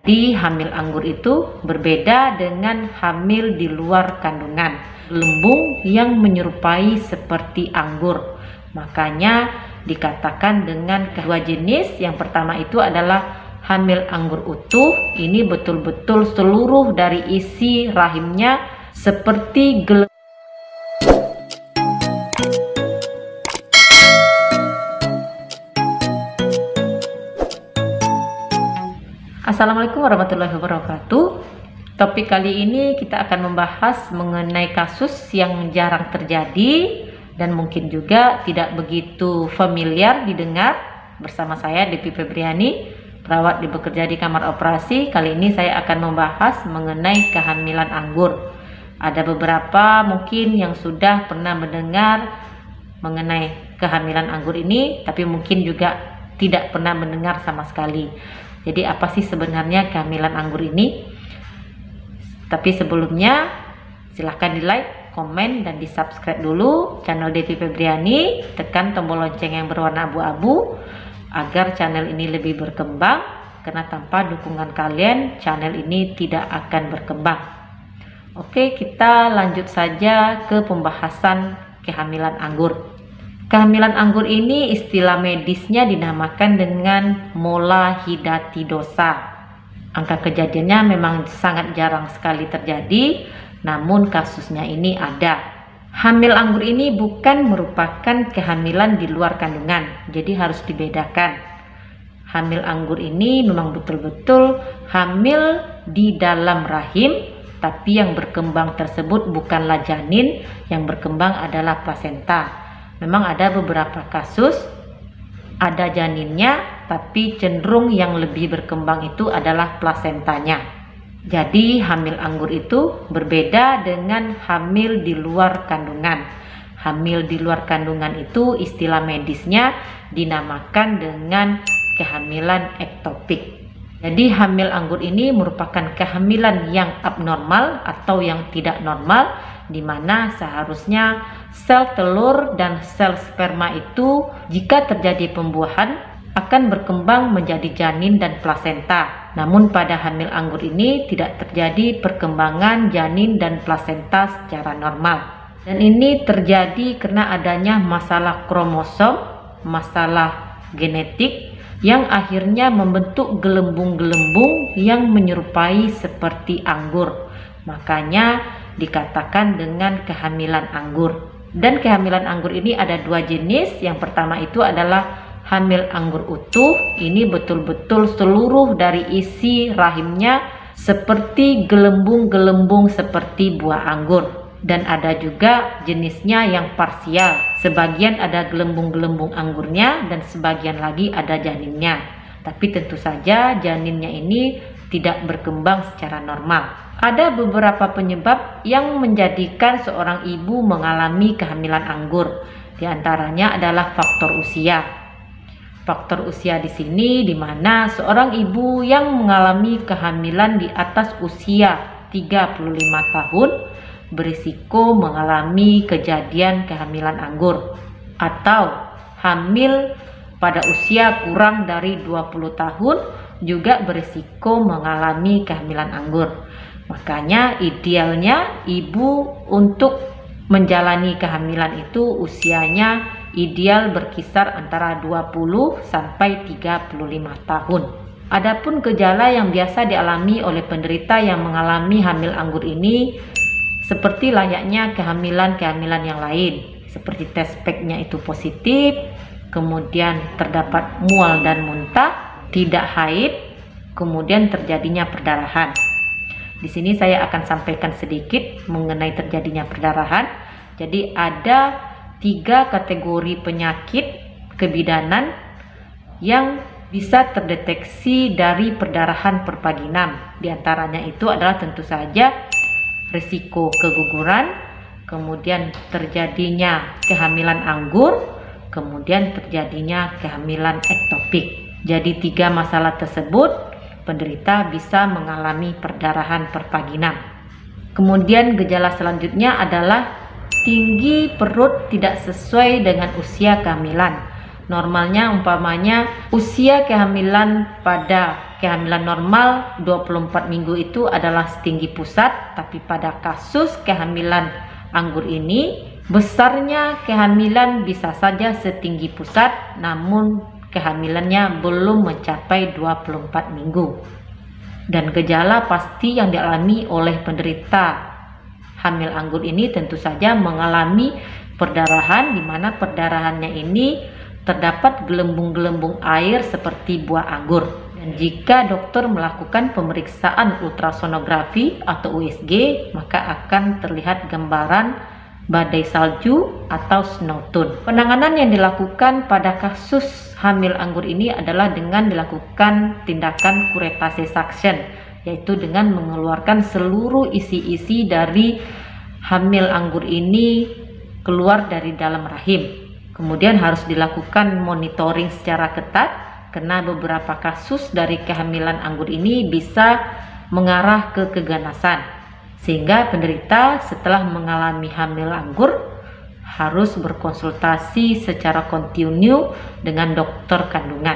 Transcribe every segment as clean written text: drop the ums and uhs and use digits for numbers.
Di hamil anggur itu berbeda dengan hamil di luar kandungan. Gelembung yang menyerupai seperti anggur. Makanya dikatakan dengan kedua jenis. Yang pertama itu adalah hamil anggur utuh. Ini betul-betul seluruh dari isi rahimnya seperti gelembung. Assalamualaikum warahmatullahi wabarakatuh. Topik kali ini kita akan membahas mengenai kasus yang jarang terjadi dan mungkin juga tidak begitu familiar didengar. Bersama saya Devi Febriani, perawat bekerja di kamar operasi. Kali ini saya akan membahas mengenai kehamilan anggur. Ada beberapa mungkin yang sudah pernah mendengar mengenai kehamilan anggur ini, tapi mungkin juga tidak pernah mendengar sama sekali. Jadi apa sih sebenarnya kehamilan anggur ini? Tapi sebelumnya silahkan di like, komen, dan di subscribe dulu channel Devi Febriani. Tekan tombol lonceng yang berwarna abu-abu agar channel ini lebih berkembang, karena tanpa dukungan kalian channel ini tidak akan berkembang. Oke, kita lanjut saja ke pembahasan kehamilan anggur. Kehamilan anggur ini istilah medisnya dinamakan dengan molahidatidosa. Angka kejadiannya memang sangat jarang sekali terjadi, namun kasusnya ini ada. Hamil anggur ini bukan merupakan kehamilan di luar kandungan, jadi harus dibedakan. Hamil anggur ini memang betul-betul hamil di dalam rahim, tapi yang berkembang tersebut bukanlah janin, yang berkembang adalah plasenta. Memang ada beberapa kasus ada janinnya, tapi cenderung yang lebih berkembang itu adalah plasentanya. Jadi hamil anggur itu berbeda dengan hamil di luar kandungan. Hamil di luar kandungan itu istilah medisnya dinamakan dengan kehamilan ektopik. Jadi hamil anggur ini merupakan kehamilan yang abnormal atau yang tidak normal, di mana seharusnya sel telur dan sel sperma itu jika terjadi pembuahan akan berkembang menjadi janin dan plasenta. Namun pada hamil anggur ini tidak terjadi perkembangan janin dan plasenta secara normal. Dan ini terjadi karena adanya masalah kromosom, masalah genetik yang akhirnya membentuk gelembung-gelembung yang menyerupai seperti anggur. Makanya dikatakan dengan kehamilan anggur. Dan kehamilan anggur ini ada dua jenis. Yang pertama itu adalah hamil anggur utuh. Ini betul-betul seluruh dari isi rahimnya seperti gelembung-gelembung seperti buah anggur. Dan ada juga jenisnya yang parsial. Sebagian ada gelembung-gelembung anggurnya dan sebagian lagi ada janinnya. Tapi tentu saja janinnya ini tidak berkembang secara normal. Ada beberapa penyebab yang menjadikan seorang ibu mengalami kehamilan anggur. Di antaranya adalah faktor usia. Faktor usia di sini di mana seorang ibu yang mengalami kehamilan di atas usia 35 tahun berisiko mengalami kejadian kehamilan anggur, atau hamil pada usia kurang dari 20 tahun juga berisiko mengalami kehamilan anggur. Makanya idealnya ibu untuk menjalani kehamilan itu usianya ideal berkisar antara 20 sampai 35 tahun. Adapun gejala yang biasa dialami oleh penderita yang mengalami hamil anggur ini seperti layaknya kehamilan-kehamilan yang lain, seperti tes packnya itu positif, kemudian terdapat mual dan muntah, tidak haid, kemudian terjadinya perdarahan. Di sini saya akan sampaikan sedikit mengenai terjadinya perdarahan. Jadi ada 3 kategori penyakit kebidanan yang bisa terdeteksi dari perdarahan perpaginam. Di antaranya itu adalah tentu saja risiko keguguran, kemudian terjadinya kehamilan anggur, kemudian terjadinya kehamilan ektopik. Jadi 3 masalah tersebut penderita bisa mengalami perdarahan perpaginam. Kemudian gejala selanjutnya adalah tinggi perut tidak sesuai dengan usia kehamilan. Normalnya umpamanya usia kehamilan pada kehamilan normal 24 minggu itu adalah setinggi pusat, tapi pada kasus kehamilan anggur ini besarnya kehamilan bisa saja setinggi pusat, namun kehamilannya belum mencapai 24 minggu. Dan gejala pasti yang dialami oleh penderita hamil anggur ini tentu saja mengalami perdarahan, di mana perdarahannya ini terdapat gelembung-gelembung air seperti buah anggur. Dan jika dokter melakukan pemeriksaan ultrasonografi atau USG, maka akan terlihat gambaran badai salju atau snowtone. Penanganan yang dilakukan pada kasus hamil anggur ini adalah dengan dilakukan tindakan kuretase suction, yaitu dengan mengeluarkan seluruh isi-isi dari hamil anggur ini keluar dari dalam rahim. Kemudian harus dilakukan monitoring secara ketat, karena beberapa kasus dari kehamilan anggur ini bisa mengarah ke keganasan, sehingga penderita setelah mengalami hamil anggur harus berkonsultasi secara kontinu dengan dokter kandungan.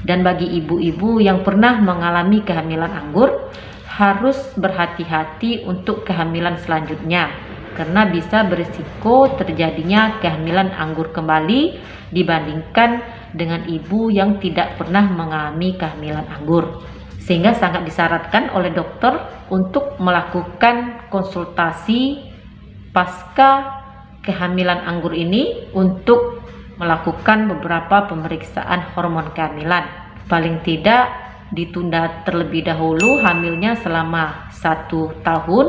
Dan bagi ibu-ibu yang pernah mengalami kehamilan anggur, harus berhati-hati untuk kehamilan selanjutnya, karena bisa berisiko terjadinya kehamilan anggur kembali dibandingkan dengan ibu yang tidak pernah mengalami kehamilan anggur. Sehingga sangat disyaratkan oleh dokter untuk melakukan konsultasi pasca kehamilan anggur ini untuk melakukan beberapa pemeriksaan hormon kehamilan. Paling tidak ditunda terlebih dahulu hamilnya selama 1 tahun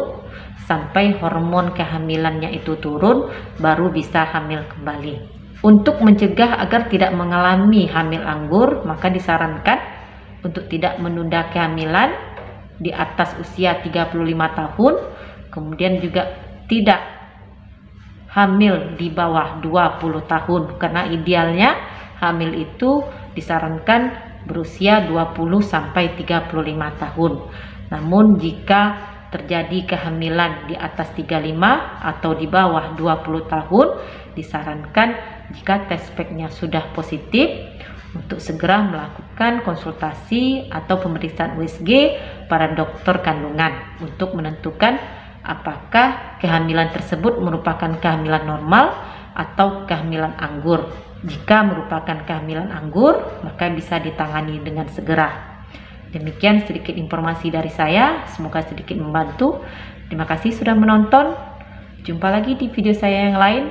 sampai hormon kehamilannya itu turun, baru bisa hamil kembali. Untuk mencegah agar tidak mengalami hamil anggur, maka disarankan untuk tidak menunda kehamilan di atas usia 35 tahun, kemudian juga tidak hamil di bawah 20 tahun, karena idealnya hamil itu disarankan berusia 20 sampai 35 tahun. Namun jika terjadi kehamilan di atas 35 atau di bawah 20 tahun, disarankan jika test packnya sudah positif untuk segera melakukan konsultasi atau pemeriksaan USG pada dokter kandungan untuk menentukan apakah kehamilan tersebut merupakan kehamilan normal atau kehamilan anggur. Jika merupakan kehamilan anggur, maka bisa ditangani dengan segera. Demikian sedikit informasi dari saya, semoga sedikit membantu. Terima kasih sudah menonton. Jumpa lagi di video saya yang lain.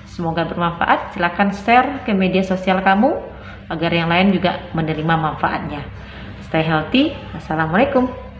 Semoga bermanfaat. Silahkan share ke media sosial kamu agar yang lain juga menerima manfaatnya. Stay healthy. Assalamualaikum.